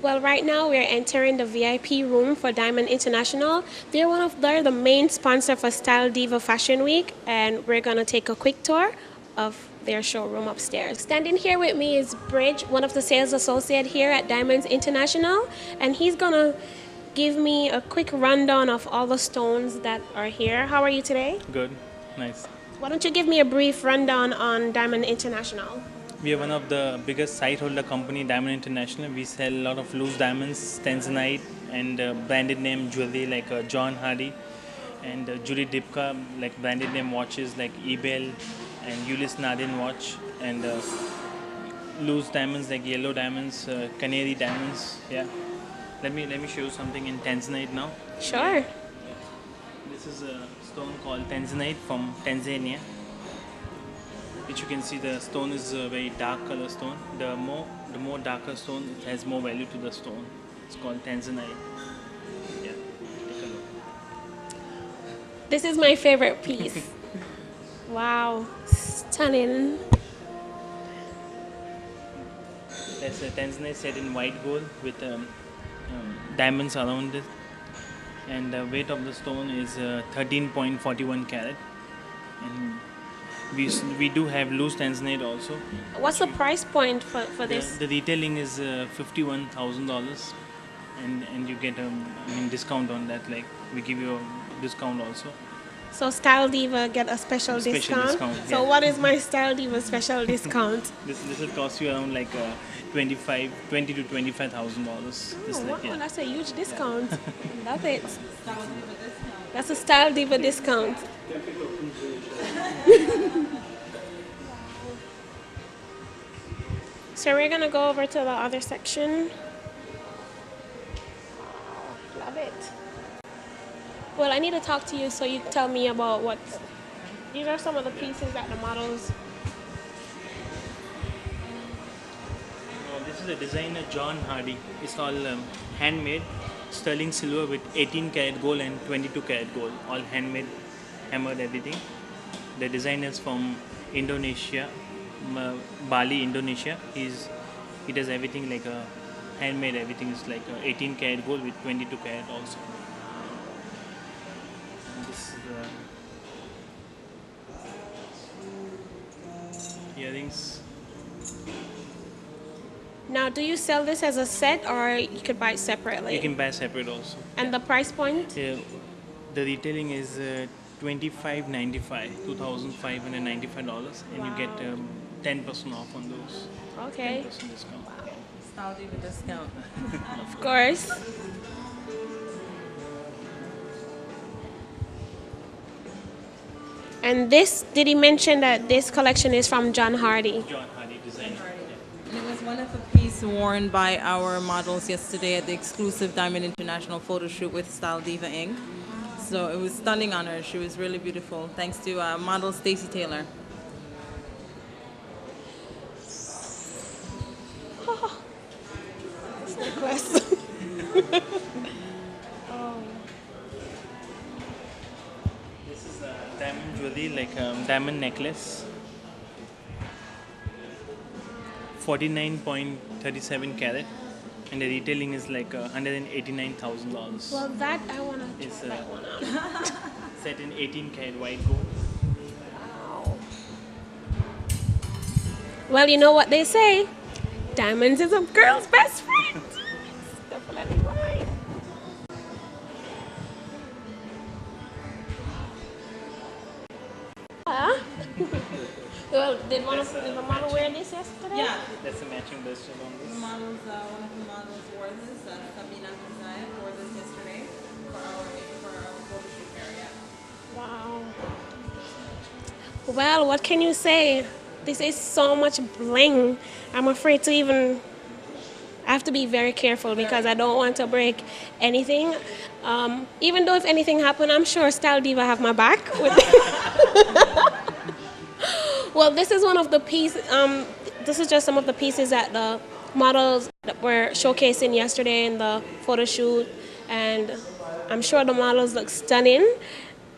Well, right now we're entering the VIP room for Diamond International. They're the main sponsor for Style Diva Fashion Week, and we're gonna take a quick tour of their showroom upstairs. Standing here with me is Bridge, one of the sales associates here at Diamonds International, and he's gonna give me a quick rundown of all the stones that are here. How are you today? Good, nice. Why don't you give me a brief rundown on Diamond International? We are one of the biggest site holder company, Diamond International. We sell a lot of loose diamonds, tanzanite, and branded name jewelry like John Hardy, and Judy Dipka, like branded name watches like Ebel and Ulyss Nardin watch, and loose diamonds like yellow diamonds, canary diamonds. Yeah. Let me show you something in tanzanite now. Sure. This is a stone called tanzanite from Tanzania. Which you can see the stone is a very dark color stone. The more darker stone, it has more value to the stone. It's called tanzanite. Yeah, take a look. This is my favorite piece. Wow, stunning. That's a tanzanite set in white gold with diamonds around it. And the weight of the stone is 13.41 carat. And we do have loose tanzanite also. What's the price point for this? The retailing is $51,000, and you get a discount on that. Like we give you a discount also. So Style Diva get a special discount. So yeah. what is my Style Diva special discount? This will cost you around like $20 to $25,000. Oh, wow, that's a huge discount. Love it. That's a Style Diva discount. So we're gonna go over to the other section. Love it. Well, I need to talk to you so you tell me about what. These are some of the pieces that the models. This is a designer John Hardy. It's all handmade sterling silver with 18 karat gold and 22 karat gold. All handmade, hammered everything. The designer is from Indonesia, Bali, Indonesia. He does everything like a handmade. Everything is like 18 karat gold with 22 karat also. And this is the earrings. Now, do you sell this as a set or you could buy it separately? You can buy separate also. And the price point? The retailing is $2,595, $2,595, and you get 10% off on those. Okay. 10% discount. Wow. Style Diva discount. Of course. And this, did he mention that this collection is from John Hardy? John Hardy designer. And it was one of the pieces worn by our models yesterday at the exclusive Diamond International photo shoot with Style Diva Inc. So it was stunning on her. She was really beautiful. Thanks to model Stacy Taylor. Oh, this necklace. Oh. This is a diamond jewelry, like diamond necklace. 49.37 carat, and the retailing is like $189,000. Well, that I want to It's try that one out. set in 18 karat white gold. Wow. Well, you know what they say. Diamonds is a girl's best friend. It's definitely right. Huh? Well, did the model wear this yesterday? Yeah. That's a matching bracelet on The this. models, one of the models wore this. Sabina Kazaya wore this yesterday for our photo shoot area. Wow. Well, what can you say? This is so much bling. I'm afraid to even. I have to be very careful because I don't want to break anything. Even though if anything happened, I'm sure Style Diva have my back. Well, this is one of the pieces. This is just some of the pieces that the models that were showcasing yesterday in the photo shoot, and I'm sure the models look stunning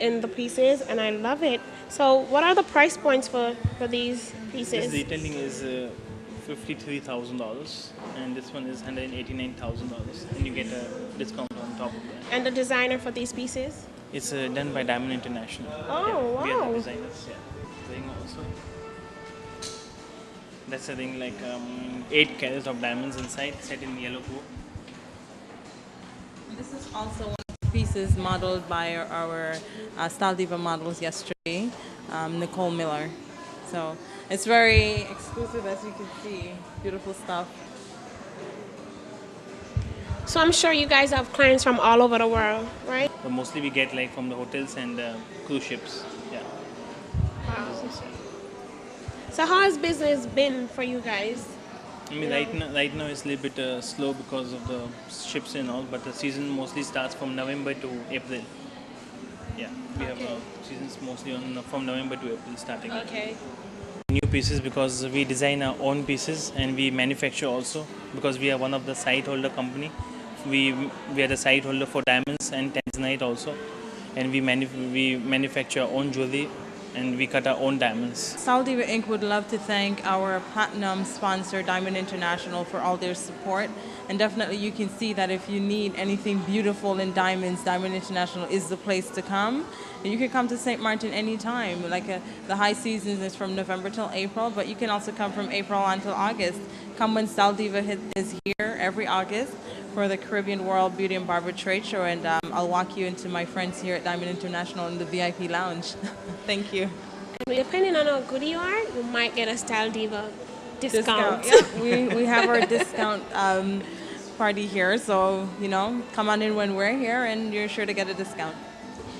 in the pieces, and I love it. So, what are the price points for these pieces? This retailing is $53,000, and this one is $189,000, and you get a discount on top of that. And the designer for these pieces? It's done by Diamond International. Oh, We are wow. the designers. Yeah, ring also. That's a ring like 8 carats of diamonds inside, set in yellow gold. This is also one of the pieces modeled by our Style Diva models yesterday, Nicole Miller. So it's very exclusive, as you can see. Beautiful stuff. So I'm sure you guys have clients from all over the world, right? But mostly we get like from the hotels and cruise ships. Yeah. Wow. So how has business been for you guys? I mean, right now it's a little bit slow because of the ships and all, but the season mostly starts from November to April. Yeah, we have seasons mostly from November to April starting. Okay. New pieces because we design our own pieces and we manufacture also because we are one of the site holder company. We are the site holder for diamonds and tanzanite also, and we manufacture our own jewelry and we cut our own diamonds. Style Diva Inc. would love to thank our platinum sponsor, Diamond International, for all their support. And definitely you can see that if you need anything beautiful in diamonds, Diamond International is the place to come. And you can come to St. Maarten anytime. Like the high season is from November till April, but you can also come from April until August. Come when Style Diva is here every August for the Caribbean World Beauty and Barber Trade Show, and I'll walk you into my friends here at Diamond International in the VIP lounge. Thank you. And depending on how good you are, you might get a Style Diva discount. Yeah, we have our discount party here, so come on in when we're here, and you're sure to get a discount.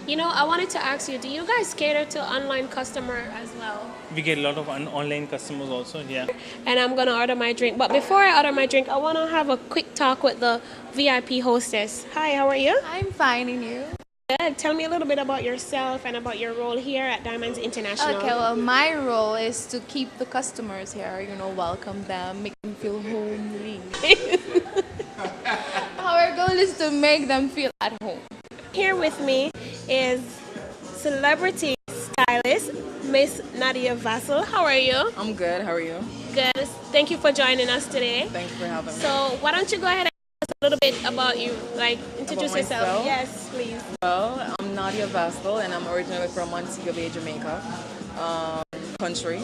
I wanted to ask you, do you guys cater to online customer as well? We get a lot of online customers also, yeah. And I'm going to order my drink. But before I order my drink, I want to have a quick talk with the VIP hostess. Hi, how are you? I'm fine, and you? Good. Tell me a little bit about yourself and about your role here at Diamonds International. Okay, well, my role is to keep the customers here, welcome them, make them feel homely. Our goal is to make them feel at home. Here with me is celebrity stylist Miss Nadia Vassal. How are you? I'm good. How are you? Good. Thank you for joining us today. Thanks for having me. So why don't you go ahead and tell us a little bit about you, like introduce About yourself. myself? Yes, please. Well, I'm Nadia Vastal, and I'm originally from Montego Bay, Jamaica, country.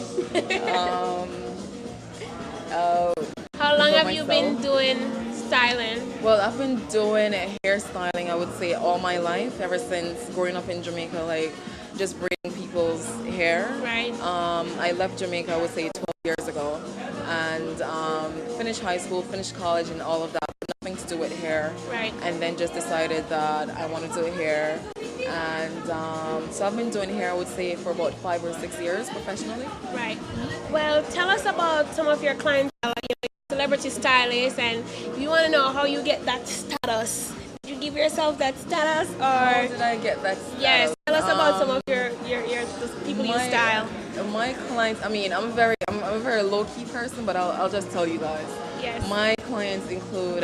How long for have you been myself. doing styling? Well, I've been doing hairstyling, I would say, all my life, ever since growing up in Jamaica, like just braiding people's hair. Right. I left Jamaica, I would say, 12 years ago, and finished high school, finished college, and all of that, but nothing to do with hair. Right. And then just decided that I wanted to do hair, and so I've been doing hair, I would say, for about 5 or 6 years professionally. Right. Well, tell us about some of your clients, celebrity stylists, and you want to know how you get that status. Did you give yourself that status, How or did I get that status? yes? Tell us about some of your the people you style. My clients, I mean, I'm a very low key person, but I'll just tell you guys. Yes. My clients include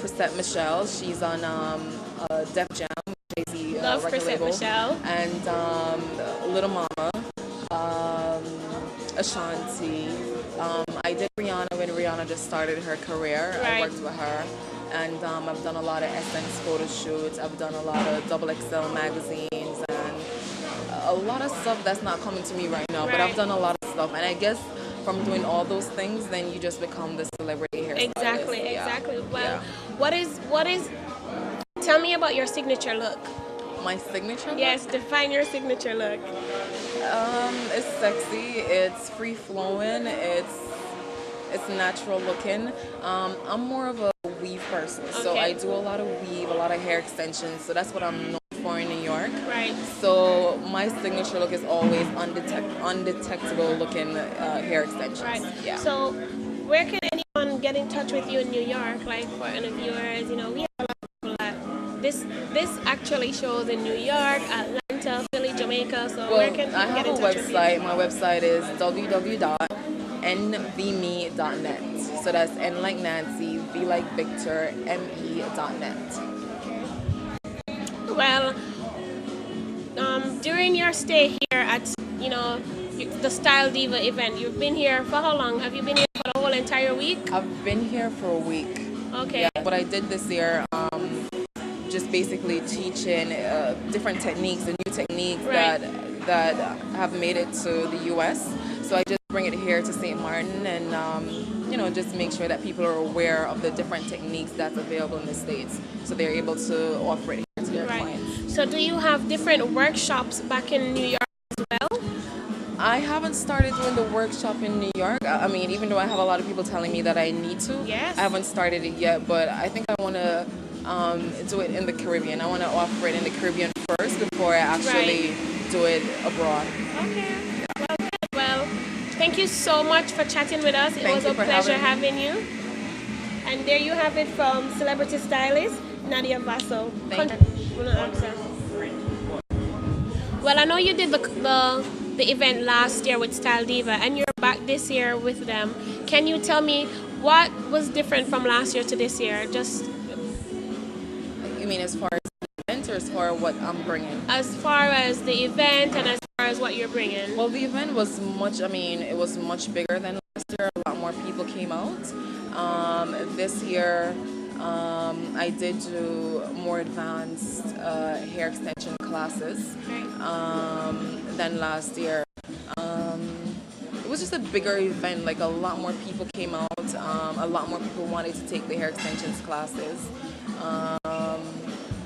Chrisette Michelle. She's on Def Jam, Jay-Z Love record Chrisette label, Michelle. and Little Mama, Ashanti. I did Rihanna when Rihanna just started her career. Right. I worked with her. And I've done a lot of Essence photo shoots. I've done a lot of XXL magazines and a lot of stuff that's not coming to me right now. But Right. I've done a lot of stuff. And I guess from doing all those things, then you just become the celebrity hairstylist. Exactly. Yeah. Exactly. Well, Yeah. what is? Tell me about your signature look. My signature look? Yes, define your signature look. It's sexy. It's free flowing. It's natural looking. I'm more of a weave person, so Okay. I do a lot of weave, a lot of hair extensions. So that's what I'm known for in New York. Right. So my signature look is always undetectable looking hair extensions. Right. Yeah. So, where can anyone get in touch with you in New York? Like for interviewers, we have a lot of people that this actually shows in New York, Atlanta, Philly, Jamaica. So where can I people have get a in touch with you? website. My website is www.nvme.net. So that's N like Nancy, V like Victor, me.net. Well, during your stay here at the Style Diva event, you've been here for how long? Have you been here for the whole entire week? I've been here for a week. Okay. Yeah, what I did this year, just basically teaching different techniques, the new techniques Right. that have made it to the U.S. So I just bring it here to St. Martin and just make sure that people are aware of the different techniques that's available in the States, so they're able to offer it here to their Right. clients. So do you have different workshops back in New York as well? I haven't started doing the workshop in New York. I mean, even though I have a lot of people telling me that I need to, Yes. I haven't started it yet. But I think I want to do it in the Caribbean. I want to offer it in the Caribbean first before I actually do it abroad. Okay. Well, good. Well, thank you so much for chatting with us. It Thank was you a for pleasure having having you. And there you have it from celebrity stylist Nadia Vasso. Thank you. Well, I know you did the event last year with Style Diva, and you're back this year with them. Can you tell me what was different from last year to this year? Just You mean as far as the event or as far as what I'm bringing? as far as the event and as far as what you're bringing. Well, the event was it was much bigger than last year. A lot more people came out. This year, I did do more advanced hair extension classes than last year. It was just a bigger event, like a lot more people came out, a lot more people wanted to take the hair extensions classes.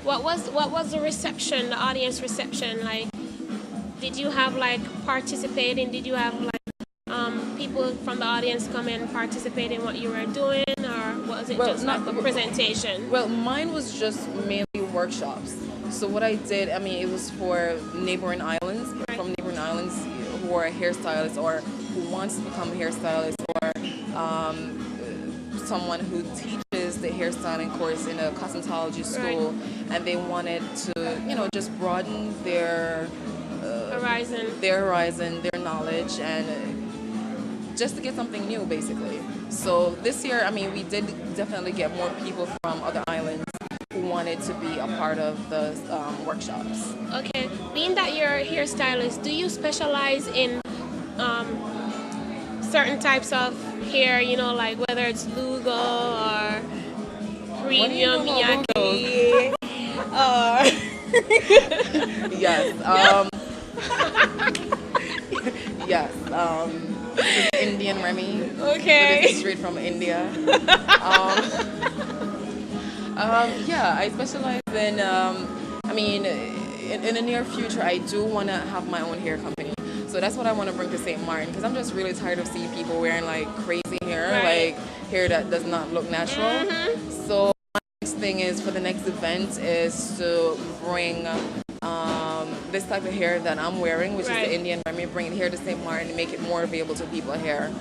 What was the reception, the audience reception like? Did you have like participating? Did you have like people from the audience come and participate in what you were doing, or was it just like a presentation? Well, mine was just mainly workshops. So what I did, it was for neighboring islands, from neighboring islands who are hairstylists or who wants to become a hairstylist, or someone who teaches the hairstyling course in a cosmetology school, and they wanted to, just broaden their horizon, their knowledge, and just to get something new, basically. So this year, we did definitely get more people from other islands who wanted to be a part of the workshops. Okay, being that you're a hairstylist, do you specialize in certain types of hair, like whether it's Lugo or premium Miyake or Yes. Yes. This is Indian Remy. Okay. So this is straight from India. Yeah, I specialize in. In the near future, I do want to have my own hair company. So that's what I want to bring to St. Martin, because I'm just really tired of seeing people wearing like crazy hair, like hair that does not look natural. So my next thing is for the next event is to bring this type of hair that I'm wearing, which is the Indian Remy, bring it here to St. Martin and make it more available to people here.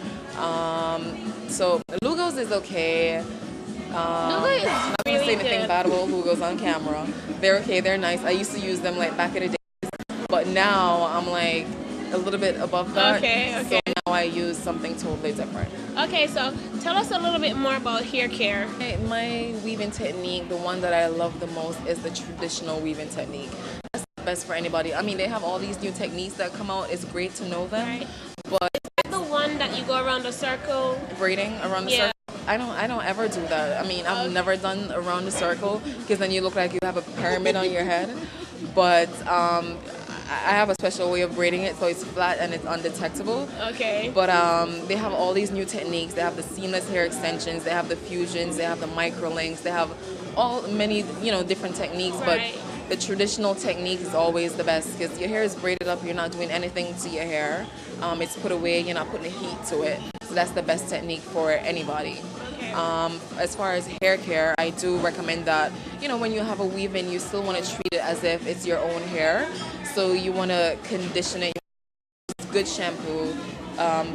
So Lugos is okay. Lugo is I'm not really gonna say anything good. bad about Lugos on camera. They're okay, they're nice. I used to use them like back in the days, but now I'm like a little bit above that. Okay. So now I use something totally different. Okay, so tell us a little bit more about hair care. My weaving technique, the one that I love the most, is the traditional weaving technique. That's the best for anybody. They have all these new techniques that come out. It's great to know them, but The one that you go around the circle. braiding around the circle, I don't ever do that. I've never done around the circle, because then you look like you have a pyramid on your head. But I have a special way of braiding it, so it's flat and it's undetectable. Okay. But they have all these new techniques. They have the seamless hair extensions, they have the fusions, they have the micro links, they have many different techniques. But the traditional technique is always the best, because your hair is braided up, you're not doing anything to your hair. It's put away, you're not putting the heat to it. So that's the best technique for anybody. As far as hair care, I do recommend that, when you have a weave-in, you still want to treat it as if it's your own hair. So you want to condition it, good shampoo,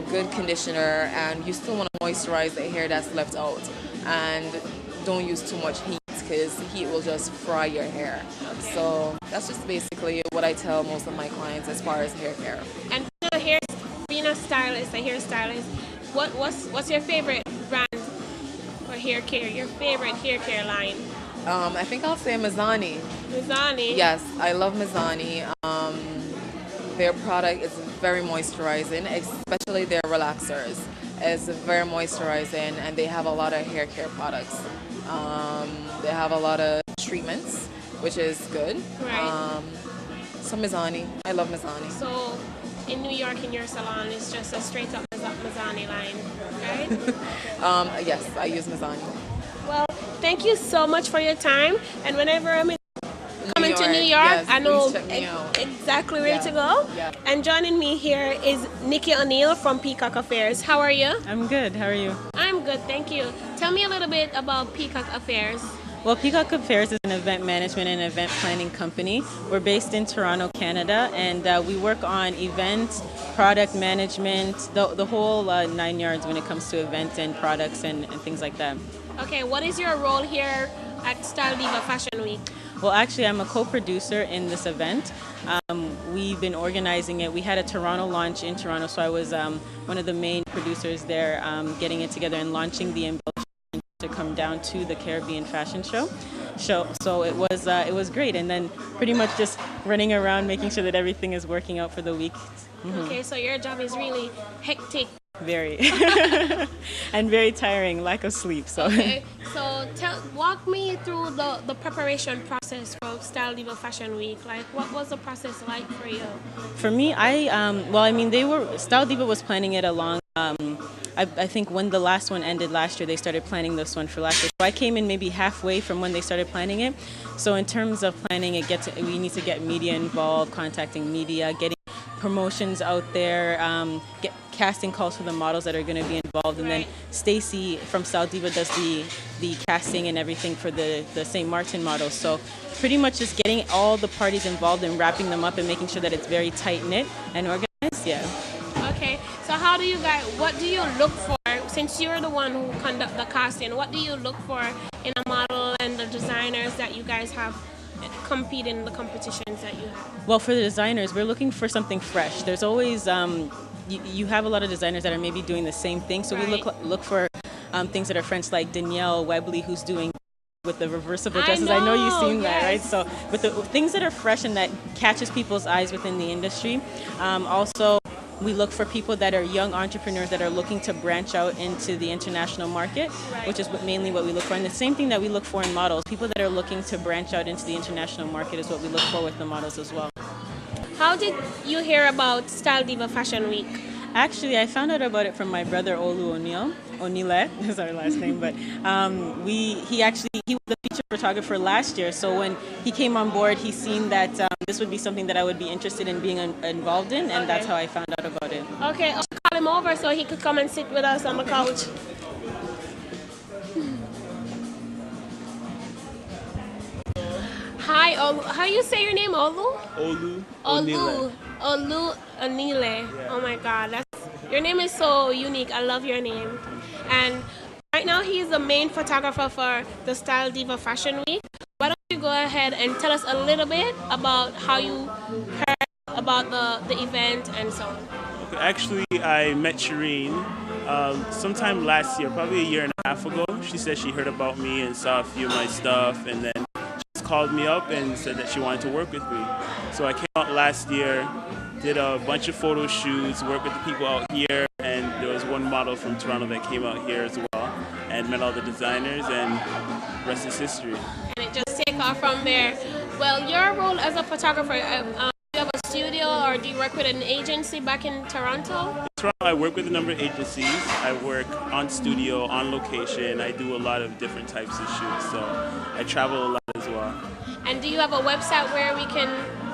good conditioner, and you still want to moisturize the hair that's left out. And don't use too much heat, because heat will just fry your hair. So that's just basically what I tell most of my clients as far as hair care. And being a hairstylist, what's your favorite brand for hair care? Your favorite hair care line? I think I'll say Mizani. Mizani. Yes, I love Mizani. Their product is very moisturizing, especially their relaxers. It's very moisturizing, and they have a lot of hair care products. They have a lot of treatments, which is good. Right. So Mizani, I love Mizani. So in New York, in your salon, it's just a straight up Mazzani line, right? Yes, I use Mizani. Well, thank you so much for your time. And whenever I'm coming to New York, yes, I know please check me out. exactly where Yeah, to go. yeah. And joining me here is Nikki O'Neill from Peacock Affairs. How are you? I'm good. How are you? I'm good, thank you. Tell me a little bit about Peacock Affairs. Well, Peacock Affairs is an event management and event planning company. We're based in Toronto, Canada, and we work on events, product management, the whole 9 yards when it comes to events and products and things like that. Okay, what is your role here at Style Diva Fashion Week? Well, actually, I'm a co-producer in this event. We've been organizing it. We had a Toronto launch in Toronto, so I was one of the main producers there, getting it together and launching the embellishment to come down to the Caribbean fashion show. So it was great, and then pretty much just running around making sure that everything is working out for the week. Okay, so your job is really hectic. Very and very tiring, lack of sleep. So Okay, so walk me through the preparation process for Style Diva Fashion Week. Like, what was the process like for you? for me, Style Diva was planning it along. I think when the last one ended last year, they started planning this one for last year. So I came in maybe halfway from when they started planning it. So in terms of planning it, we need to get media involved, contacting media, getting promotions out there, get casting calls for the models that are going to be involved, and then Stacy from Style Diva does the casting and everything for the St. Martin models. So pretty much just getting all the parties involved and wrapping them up and making sure that it's very tight-knit and organized. Yeah. Okay, so what do you look for, since you're the one who conduct the casting, what do you look for in a model and the designers that you guys have compete in the competitions that you have? Well, for the designers, we're looking for something fresh. There's always, you have a lot of designers that are maybe doing the same thing, so we look for things that are French, like Danielle Webley, who's doing with the reversible dresses. I know you've seen that, right? So with the things that are fresh and that catches people's eyes within the industry. Also, we look for people that are young entrepreneurs that are looking to branch out into the international market, which is mainly what we look for. And the same thing that we look for in models, people that are looking to branch out into the international market is what we look for with the models as well. How did you hear about Style Diva Fashion Week? Actually, I found out about it from my brother Olu O'Neill. O'Neillette is our last name, but he was the feature photographer last year. So when he came on board, he seen that this would be something that I would be interested in being involved in, and that's how I found out about it. Okay, I'll call him over so he could come and sit with us on the couch. Hi, Olu. How you say your name, Olu? Olu Olu. Olu Anile. Yeah. Oh my God, your name is so unique. I love your name. And right now he is the main photographer for the Style Diva Fashion Week. Why don't you go ahead and tell us a little bit about how you heard about the event and so on. Okay, actually, I met Shireen sometime last year, probably a year and a half ago. She said she heard about me and saw a few of my stuff, and then she called me up and said that she wanted to work with me. So I came out last year, did a bunch of photo shoots, worked with the people out here, and there was one model from Toronto that came out here as well, and met all the designers, and the rest is history. And it just take off from there. Well, your role as a photographer, do you have a studio or do you work with an agency back in Toronto? In Toronto, I work with a number of agencies. I work on studio, on location. I do a lot of different types of shoots, so I travel a lot as well. And do you have a website where we can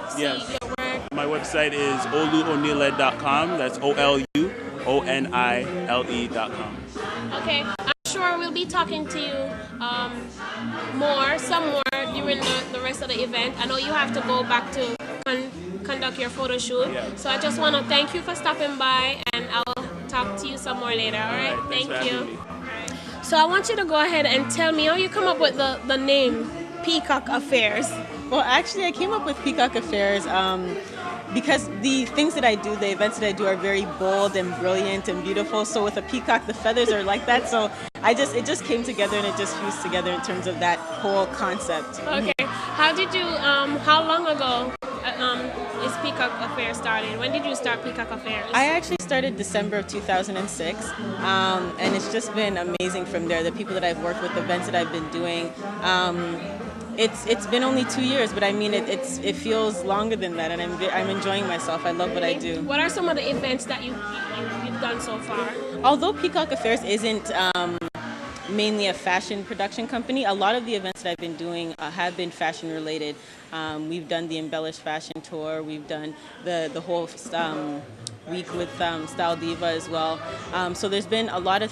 see Yes. your work? My website is oluonile.com. That's OLUONILE.com. Okay, I'm sure we'll be talking to you some more during the rest of the event. I know you have to go back to conduct your photo shoot. Yeah. So I just want to thank you for stopping by, and I'll talk to you some more later, all right? Thanks for having me. So I want you to go ahead and tell me how you come up with the name Peacock Affairs. Well, actually, I came up with Peacock Affairs because the things that I do, the events that I do are very bold and brilliant and beautiful. So with a peacock, the feathers are like that. So it just came together and it just fused together in terms of that whole concept. Okay. How did you, how long ago is Peacock Affair started? When did you start Peacock Affairs? I actually started December of 2006, and it's just been amazing from there. The people that I've worked with, the events that I've been doing. It's been only 2 years, but I mean it feels longer than that, and I'm enjoying myself. I love what I do. What are some of the events that you've done so far? Although Peacock Affairs isn't mainly a fashion production company, a lot of the events that I've been doing have been fashion related. We've done the Embellished Fashion Tour. We've done the whole week with Style Diva as well. So there's been a lot of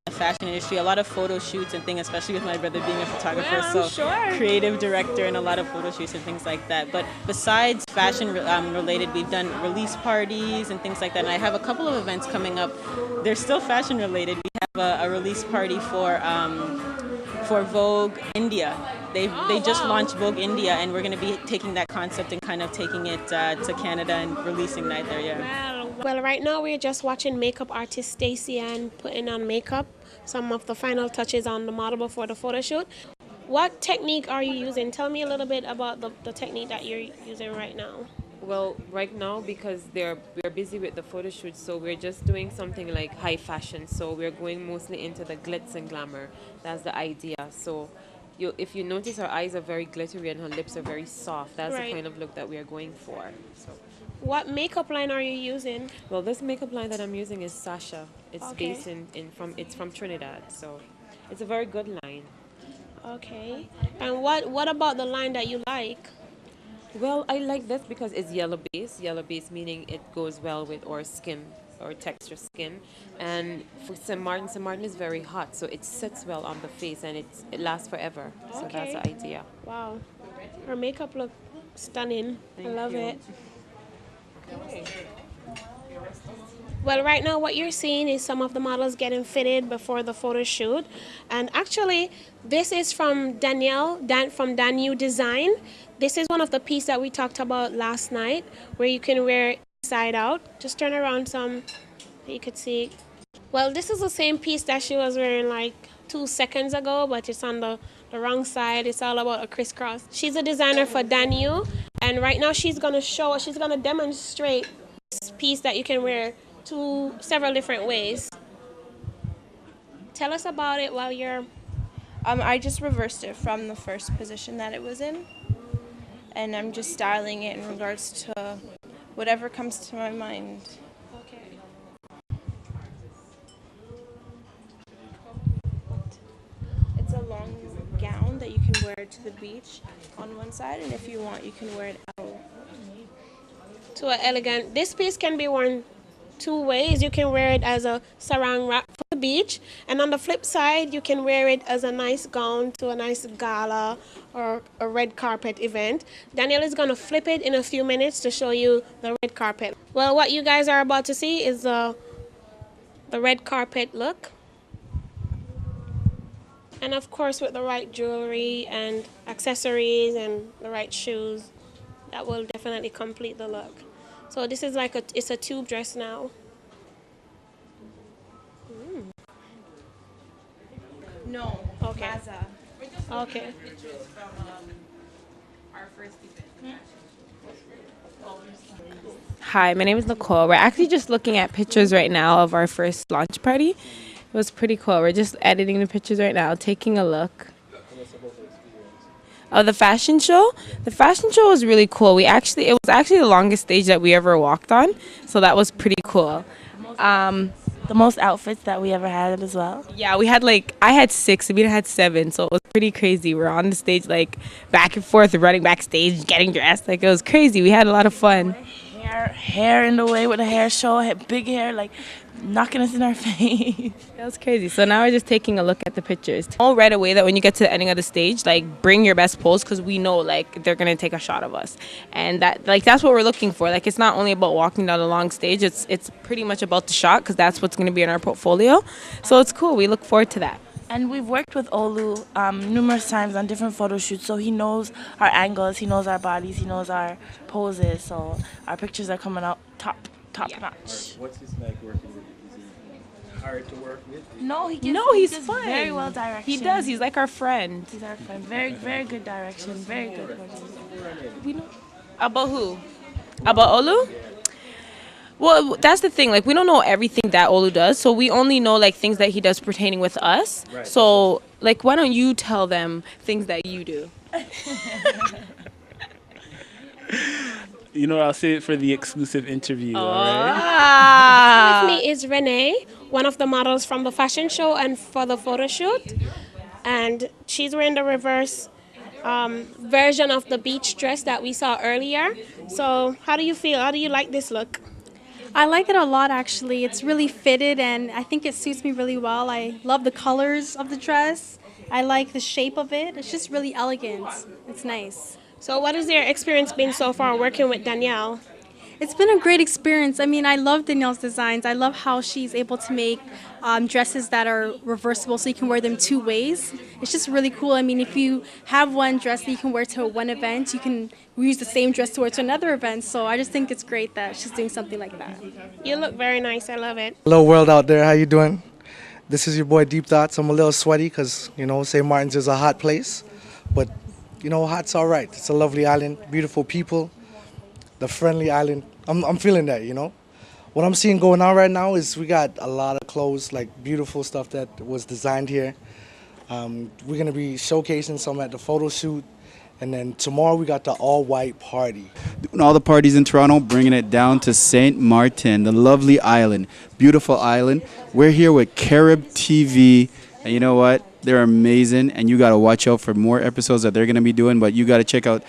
the fashion industry, a lot of photo shoots and things, especially with my brother being a photographer, creative director and a lot of photo shoots and things like that. But besides fashion related, we've done release parties and things like that. And I have a couple of events coming up. They're still fashion related. We have a release party for Vogue India. They just launched Vogue India, and we're going to be taking that concept and kind of taking it to Canada and releasing that there. Yeah. Well, right now we're just watching makeup artist Stacey Ann putting on makeup, some of the final touches on the model before the photo shoot. What technique are you using? Tell me a little bit about the technique that you're using right now. Well, right now, because we're busy with the photo shoot, so we're just doing something like high fashion. So we're going mostly into the glitz and glamour. That's the idea. So if you notice, her eyes are very glittery and her lips are very soft. That's the kind of look that we are going for. So. What makeup line are you using? Well, this makeup line that I'm using is Sasha. It's based it's from Trinidad, so it's a very good line. Okay. And what about the line that you like? Well, I like this because it's yellow base. Yellow base meaning it goes well with our skin or texture skin. And for St. Martin is very hot, so it sits well on the face and it lasts forever. Okay. So that's the idea. Wow. Her makeup looks stunning. I love it. Well, right now what you're seeing is some of the models getting fitted before the photo shoot. And actually, this is from Danielle, from Danu Design. This is one of the pieces that we talked about last night, where you can wear it inside out. Just turn around some, you could see. Well, this is the same piece that she was wearing like 2 seconds ago, but it's on the wrong side. It's all about a crisscross. She's a designer for Danu, and right now she's gonna demonstrate this piece that you can wear several different ways. Tell us about it while you're... I just reversed it from the first position that it was in, and I'm just styling it in regards to whatever comes to my mind. Okay. It's a long gown that you can wear to the beach on one side, and if you want, you can wear it out. To an elegant... This piece can be worn 2 ways. You can wear it as a sarong wrap for the beach, and on the flip side you can wear it as a nice gown to a nice gala or a red carpet event. Danielle is going to flip it in a few minutes to show you the red carpet. Well, what you guys are about to see is the red carpet look, and of course with the right jewelry and accessories and the right shoes, that will definitely complete the look. So this is like it's a tube dress now. No. Okay. Plaza. Okay. Hi, my name is Nicole. We're actually just looking at pictures right now of our first launch party. It was pretty cool. We're just editing the pictures right now, taking a look. Oh, the fashion show? The fashion show was really cool. It was actually the longest stage that we ever walked on, so that was pretty cool. The most outfits that we ever had as well. Yeah, I had 6, Amina had 7, so it was pretty crazy. We're on the stage, like, back and forth, running backstage, getting dressed. Like, it was crazy. We had a lot of fun. Hair in the way with the hair show, had big hair, like, knocking us in our face. That was crazy. So now we're just taking a look at the pictures. All right away that when you get to the ending of the stage, like, bring your best pose, because we know, like, they're going to take a shot of us. And that's what we're looking for. Like, it's not only about walking down a long stage. It's pretty much about the shot, because that's what's going to be in our portfolio. So it's cool. We look forward to that. And we've worked with Olu numerous times on different photo shoots, so he knows our angles, he knows our bodies, he knows our poses, so our pictures are coming out top notch. What's this like working with? Is he hard to work with? No, he's fun. Very well direction. He does. He's like our friend. He's our friend. Very, very good direction. Very good photos. We know about who? About Olu? Well, that's the thing. Like, we don't know everything that Olu does, so we only know like things that he does pertaining with us. Right. So, like, why don't you tell them things that you do? You know, I'll say it for the exclusive interview, all right? With me is Renee, one of the models from the fashion show and for the photo shoot. And she's wearing the reverse version of the beach dress that we saw earlier. So, how do you feel? How do you like this look? I like it a lot actually. It's really fitted and I think it suits me really well. I love the colors of the dress. I like the shape of it. It's just really elegant. It's nice. So, what has your experience been so far working with Danielle? It's been a great experience. I mean, I love Danielle's designs. I love how she's able to make dresses that are reversible so you can wear them two ways. It's just really cool. I mean, if you have one dress that you can wear to one event, you can use the same dress to wear to another event. So I just think it's great that she's doing something like that. You look very nice. I love it. Hello world out there, how you doing? This is your boy Deep Thoughts. I'm a little sweaty because, you know, St. Martin's is a hot place. But, you know, hot's all right. It's a lovely island, beautiful people, the friendly island. I'm feeling that, you know. What I'm seeing going on right now is we got a lot of clothes, like beautiful stuff that was designed here. We're going to be showcasing some at the photo shoot. And then tomorrow we got the all-white party. Doing all the parties in Toronto, bringing it down to St. Martin, the lovely island, beautiful island. We're here with Carib TV, and you know what? They're amazing, and you got to watch out for more episodes that they're going to be doing, but you got to check out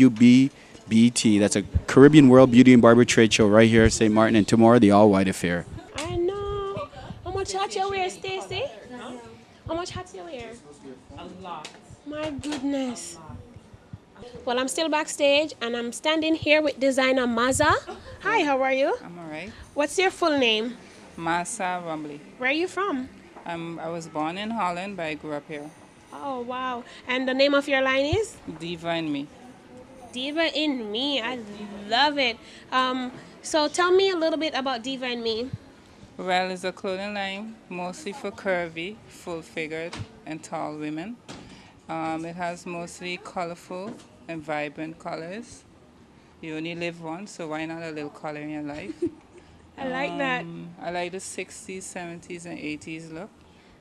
CWBBT. That's a Caribbean World Beauty and Barber Trade Show right here at St. Martin, and tomorrow the all-white affair. I know. How much hat you wear, Stacy? How much hat you wear? A lot. My goodness. Well, I'm still backstage and I'm standing here with designer Maza. Hi, how are you? I'm alright. What's your full name? Masa Rumbly. Where are you from? I was born in Holland, but I grew up here. Oh, wow. And the name of your line is? Diva and Me. Diva in Me. I love it. So tell me a little bit about Diva in Me. Well, it's a clothing line mostly for curvy, full-figured, and tall women. It has mostly colorful and vibrant colors. You only live once, so why not a little color in your life? I like that. I like the 60s, 70s, and 80s look.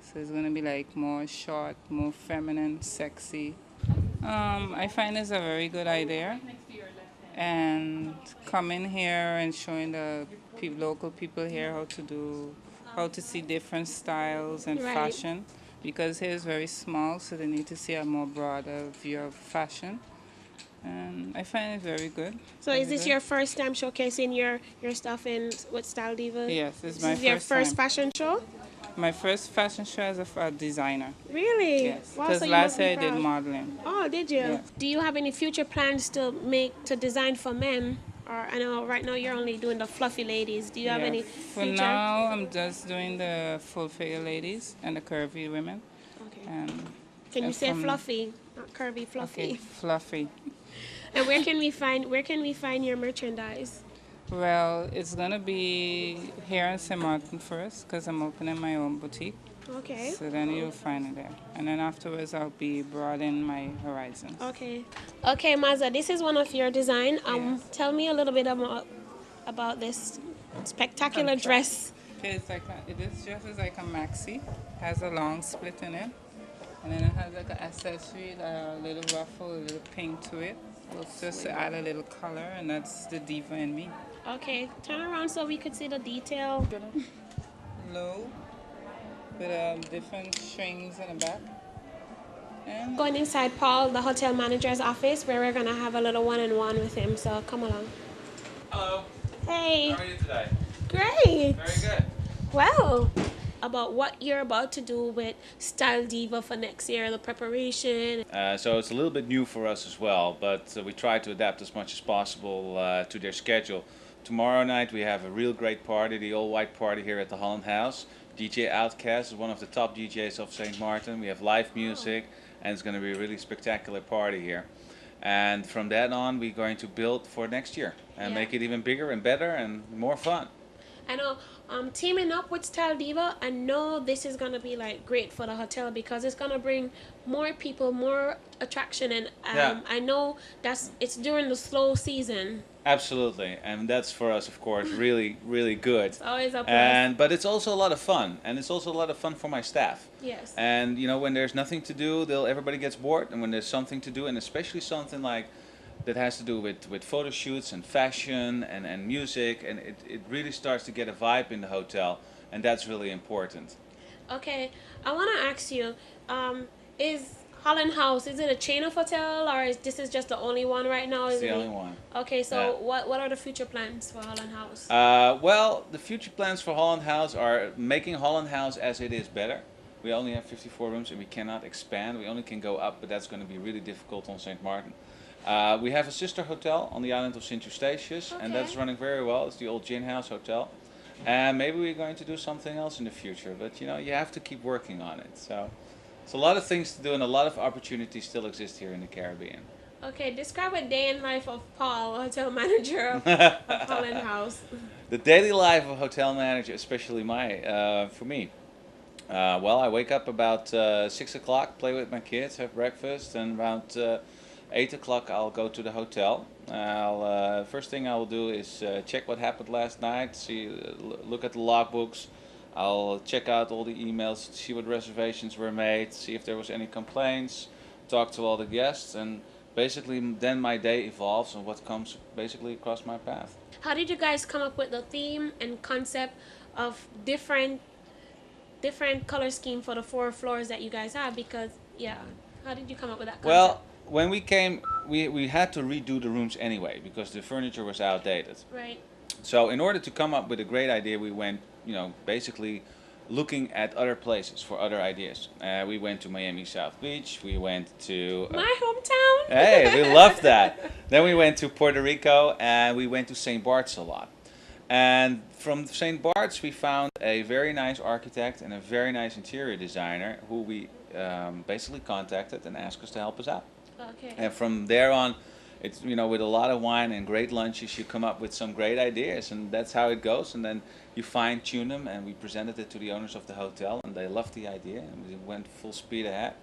So it's going to be like more short, more feminine, sexy. I find it's a very good idea. And coming here and showing the local people here how to see different styles and Right. fashion. Because here is very small, so they need to see a more broader view of fashion. And I find it very good. So Very is this good. your first time showcasing your stuff in with Style Diva? Yes, this is This my is your first first time. fashion show? My first fashion show as a designer. Really? Yes, Wow, because so you last must be year I did proud. modeling. Oh, did you? Yeah. Do you have any future plans to design for men? Or I know right now you're only doing the fluffy ladies. Do you have Yeah, any For future? now, I'm just doing the full figure ladies and the curvy women. Okay. And Can you and say from- fluffy, not curvy, fluffy? Okay, fluffy. And where can we find your merchandise? Well, it's gonna be here in St. Martin first because I'm opening my own boutique. Okay. So then you'll find it there, and then afterwards I'll be broadening my horizons. Okay. Okay, Maza, this is one of your design. Tell me a little bit about this spectacular dress. Okay, this dress is like a maxi, has a long split in it, and then it has like an accessory, a little ruffle, a little pink to it. It's just to add a little color, and that's the Diva in Me. Okay, turn around so we could see the detail. Low, with different strings in the back. And Going inside Paul, the hotel manager's office, where we're gonna have a little one-on-one with him. So come along. Hello. Hey. How are you today? Great. Very good. Well, about what you're about to do with Style Diva for next year, the preparation. So it's a little bit new for us as well, but we try to adapt as much as possible to their schedule. Tomorrow night we have a real great party, the all-white party here at the Holland House. DJ Outcast is one of the top DJs of St. Martin. We have live music, and it's going to be a really spectacular party here. And from that on, we're going to build for next year and Yeah. make it even bigger and better and more fun. I know Teaming up with Style Diva, I know this is gonna be like great for the hotel because it's gonna bring more people, more attraction, and Yeah. I know it's during the slow season. Absolutely, and that's for us, of course, really, really good. It's always a plus. But it's also a lot of fun, and it's also a lot of fun for my staff. Yes. And you know, when there's nothing to do, everybody gets bored, and when there's something to do, and especially something like that has to do with photo shoots and fashion and music, and it really starts to get a vibe in the hotel, and that's really important. Okay, I want to ask you, is Holland House, is it a chain of hotel or is this is just the only one right now? It's Is the it only one. Okay, so Yeah. what are the future plans for Holland House? Well, the future plans for Holland House are making Holland House as it is better. We only have 54 rooms and we cannot expand. We only can go up, but that's going to be really difficult on St. Martin. We have a sister hotel on the island of Sint Eustatius, and that's running very well. It's the old Gin House Hotel. And maybe we're going to do something else in the future, but you know, you have to keep working on it. So it's a lot of things to do and a lot of opportunities still exist here in the Caribbean. Okay, describe a day in life of Paul, hotel manager of Holland House. The daily life of a hotel manager, especially for me. Well, I wake up about 6 o'clock, play with my kids, have breakfast, and around 8 o'clock I'll go to the hotel. First thing I'll do is check what happened last night, look at the logbooks. I'll check out all the emails, see what reservations were made, see if there was any complaints, talk to all the guests, and basically then my day evolves on what comes basically across my path. How did you guys come up with the theme and concept of different color scheme for the 4 floors that you guys have? Because how did you come up with that concept? Well, when we came, we had to redo the rooms anyway because the furniture was outdated. Right. So in order to come up with a great idea, we went, basically looking at other places for other ideas. We went to Miami South Beach. We went to my hometown. Hey, we love that. Then we went to Puerto Rico and we went to St. Bart's a lot. And from St. Bart's, we found a very nice architect and a very nice interior designer who we basically contacted and asked us to help us out. Okay. And from there on, it's with a lot of wine and great lunches, you come up with some great ideas, and that's how it goes. And then you fine tune them, and we presented it to the owners of the hotel, and they loved the idea, and we went full speed ahead,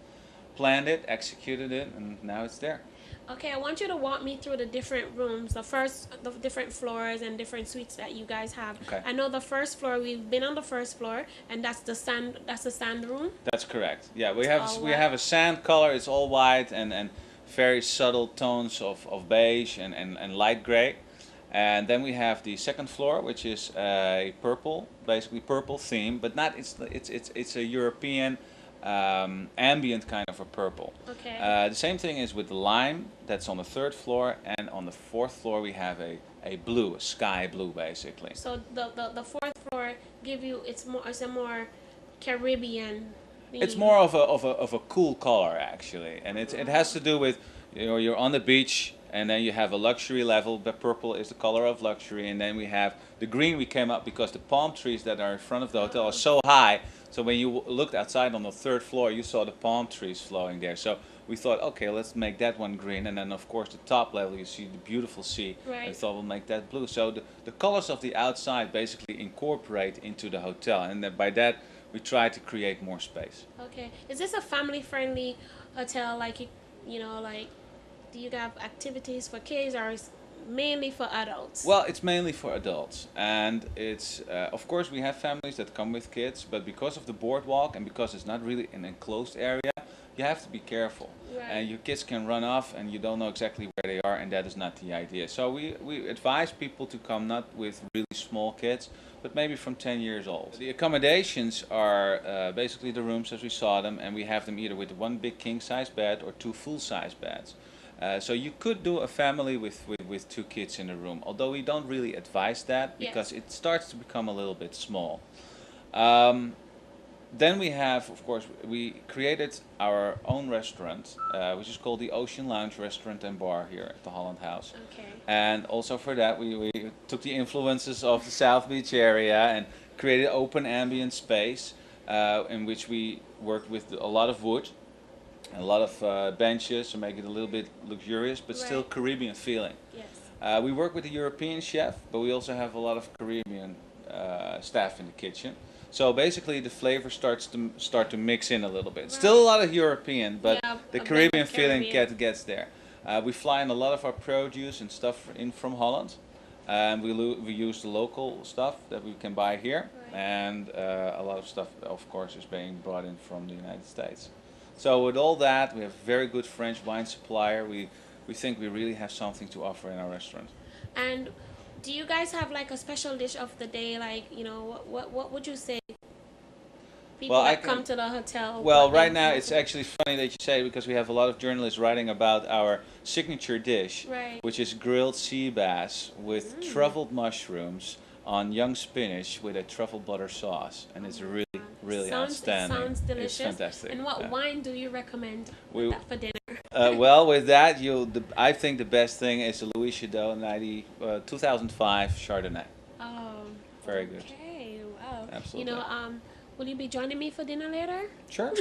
planned it, executed it, and now it's there. Okay, I want you to walk me through the different rooms, the different floors and different suites that you guys have. Okay. I know the first floor, we've been on the first floor, and that's the sand room. That's correct. Yeah, we have a sand color. It's all white and very subtle tones of beige and light gray. And then we have the second floor, which is a purple, basically purple theme, but not it's a European ambient kind of a purple. Okay. The same thing is with the lime. That's on the third floor, and on the fourth floor we have a blue, a sky blue, basically. So the fourth floor it's a more Caribbean theme. It's more of a cool color actually, and it has to do with you're on the beach. And then you have a luxury level. The purple is the color of luxury. And then we have the green. We came up because the palm trees that are in front of the hotel are so high. So when you looked outside on the third floor, you saw the palm trees flowing there. So we thought, okay, let's make that one green. And then, of course, the top level, you see the beautiful sea. Right. I thought we'll make that blue. So the colors of the outside basically incorporate into the hotel. And then by that, we try to create more space. Okay. Is this a family-friendly hotel? Like, do you have activities for kids or is mainly for adults? Well, it's mainly for adults, and it's of course we have families that come with kids, but because of the boardwalk and because it's not really an enclosed area, you have to be careful. Right. And your kids can run off and you don't know exactly where they are, and that is not the idea. So we advise people to come not with really small kids, but maybe from 10 years old. The accommodations are basically the rooms as we saw them, and we have them either with one big king-size bed or 2 full-size beds. So you could do a family with 2 kids in a room, although we don't really advise that because it starts to become a little bit small. Then we have, of course, we created our own restaurant, which is called the Ocean Lounge Restaurant and Bar here at the Holland House. Okay. And also for that, we took the influences of the South Beach area and created open ambient space in which we worked with a lot of wood. A lot of benches to make it a little bit luxurious, but still Caribbean feeling. Yes. We work with a European chef, but we also have a lot of Caribbean staff in the kitchen. So basically, the flavor start to mix in a little bit. Still a lot of European, but Yeah, the a bit Caribbean of feeling Caribbean. gets there. We fly in a lot of our produce and stuff in from Holland. We use the local stuff that we can buy here, and a lot of stuff, of course, is being brought in from the United States. So with all that, we have a very good French wine supplier. We think we really have something to offer in our restaurant. And do you guys have like a special dish of the day? Like, what would you say? People Well, that come to the hotel. Well, what right they- now it's actually funny that you say it because we have a lot of journalists writing about our signature dish, Right. which is grilled sea bass with truffled mushrooms on young spinach with a truffle butter sauce, and it's really, really outstanding. Sounds delicious. It's fantastic. And what yeah. wine do you recommend We- with that for dinner? Well, with that, I think the best thing is the Louis Chateau 2005 Chardonnay. Oh. Very good. Okay. Wow. Absolutely. Will you be joining me for dinner later? Sure.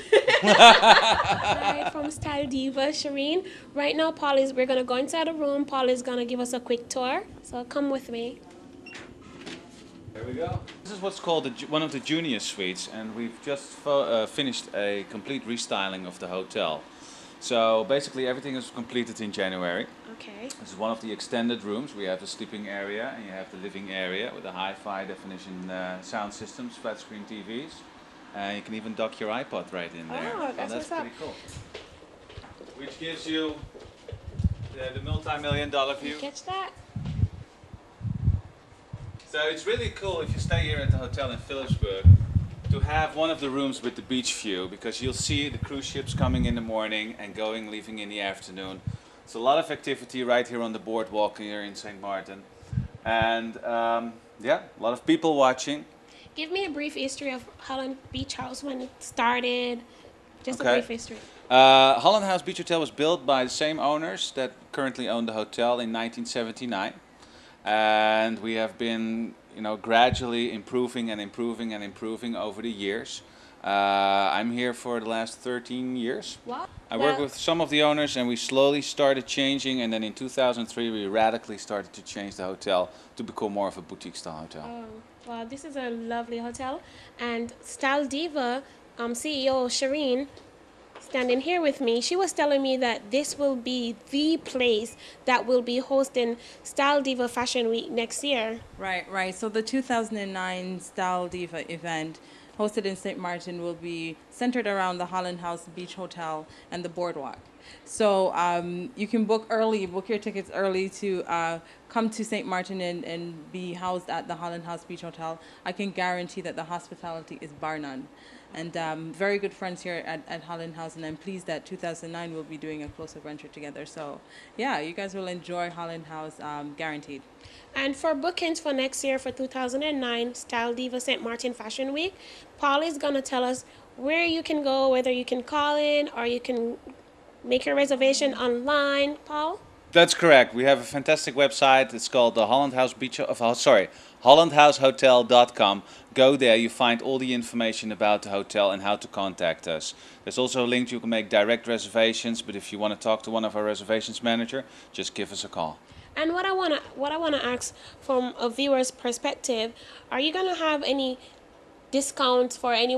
Right, from Style Diva, Shireen. Right now, we're gonna go inside the room. Paul is gonna give us a quick tour. So come with me. There we go. This is what's called one of the junior suites, and we've just finished a complete restyling of the hotel. So basically everything is completed in January. Okay. This is one of the extended rooms. We have the sleeping area and you have the living area with the hi-fi definition sound systems, flat screen TVs. You can even dock your iPod right in there. Oh, So that's what's pretty up. cool. Which gives you the multi-million-dollar view. Catch that? So it's really cool if you stay here at the hotel in Phillipsburg to have one of the rooms with the beach view, because you'll see the cruise ships coming in the morning and leaving in the afternoon. It's a lot of activity right here on the boardwalk here in St. Martin. And yeah, a lot of people watching. Give me a brief history of Holland Beach House when it started. Just a Okay. brief history. Holland House Beach Hotel was built by the same owners that currently own the hotel in 1979. And we have been gradually improving and improving and improving over the years. I'm here for the last 13 years. Wow. I work with some of the owners and we slowly started changing, and then in 2003 we radically started to change the hotel to become more of a boutique style hotel. Oh, wow, this is a lovely hotel. And Style Diva CEO Shireen, standing here with me, she was telling me that this will be the place that will be hosting Style Diva Fashion Week next year. Right. So the 2009 Style Diva event, hosted in St. Martin, will be centered around the Holland House Beach Hotel and the boardwalk. So you can book your tickets early to come to St. Martin and be housed at the Holland House Beach Hotel. I can guarantee that the hospitality is bar none. And very good friends here at Holland House, and I'm pleased that 2009 will be doing a closer venture together. So yeah, you guys will enjoy Holland House, guaranteed. And for bookings for next year for 2009 Style Diva St. Martin Fashion Week, Paul is going to tell us where you can go, whether you can call in or you can make your reservation online. Paul? That's correct. We have a fantastic website. It's called the hollandhousehotel.com. Go there, you find all the information about the hotel and how to contact us. There's also a link you can make direct reservations, but if you want to talk to one of our reservations manager, just give us a call. And what I wanna ask from a viewer's perspective, are you gonna have any discounts for any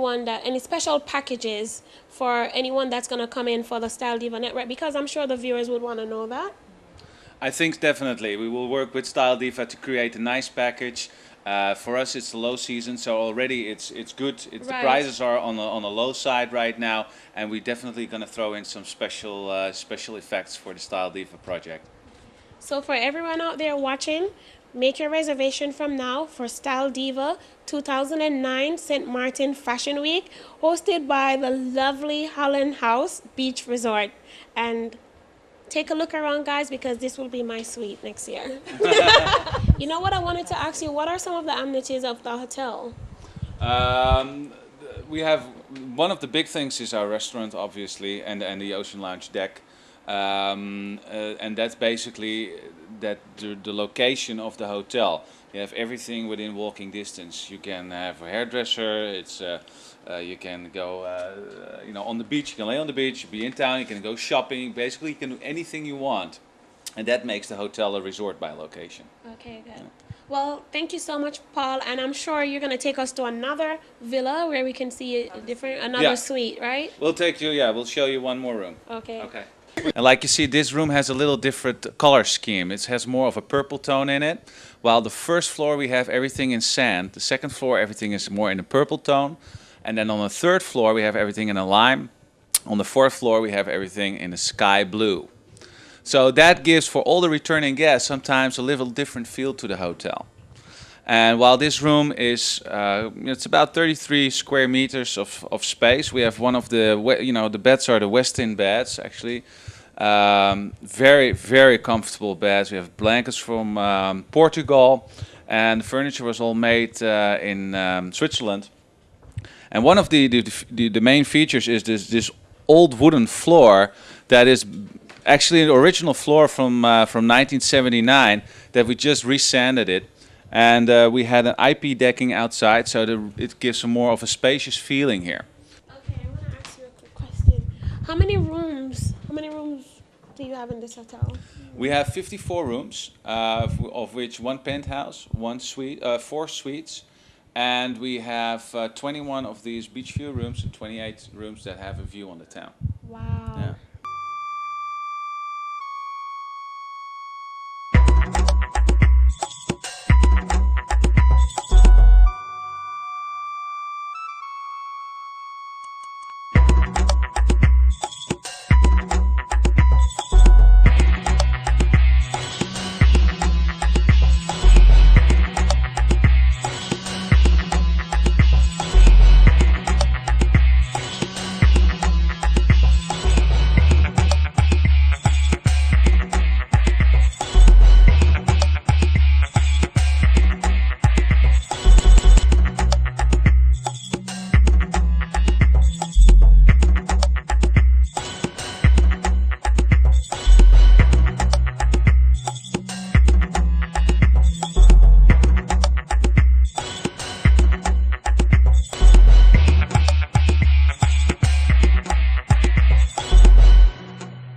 special packages for anyone that's gonna come in for the Style Diva Network? Because I'm sure the viewers would want to know that. I think definitely. We will work with Style Diva to create a nice package. For us, it's the low season, so already it's good. The prices are on the low side right now, and we're definitely going to throw in some special effects for the Style Diva project. So for everyone out there watching, make your reservation from now for Style Diva 2009 St. Martin Fashion Week, hosted by the lovely Holland House Beach Resort. And take a look around, guys, because this will be my suite next year. You know what I wanted to ask you? What are some of the amenities of the hotel? We have one of the big things is our restaurant, obviously, and the Ocean Lounge deck. And that's basically the location of the hotel. You have everything within walking distance. You can have a hairdresser. You can go, on the beach. You can lay on the beach. Be in town. You can go shopping. Basically, you can do anything you want, and that makes the hotel a resort by location. Okay, good. Well, thank you so much, Paul, and I'm sure you're gonna take us to another villa where we can see a different, another Yeah. suite, right? We'll take you, yeah, we'll show you one more room. Okay. Okay. And like you see, this room has a little different color scheme. It has more of a purple tone in it. While the first floor we have everything in sand. The second floor everything is more in a purple tone. And then on the third floor we have everything in a lime. On the fourth floor we have everything in a sky blue. So that gives for all the returning guests sometimes a little different feel to the hotel. And while this room is, it's about 33 square meters of space. We have one of the, the beds are the West End beds, actually. Very, very comfortable beds. We have blankets from Portugal, and the furniture was all made in Switzerland. And one of the main features is this old wooden floor that is actually the original floor from 1979 that we just resanded it. And we had an IP decking outside, so it gives a more of a spacious feeling here. Okay, I want to ask you a quick question. How many rooms? How many rooms do you have in this hotel? We have 54 rooms, of which one penthouse, one suite, 4 suites, and we have 21 of these beach view rooms and 28 rooms that have a view on the town. Wow. Yeah.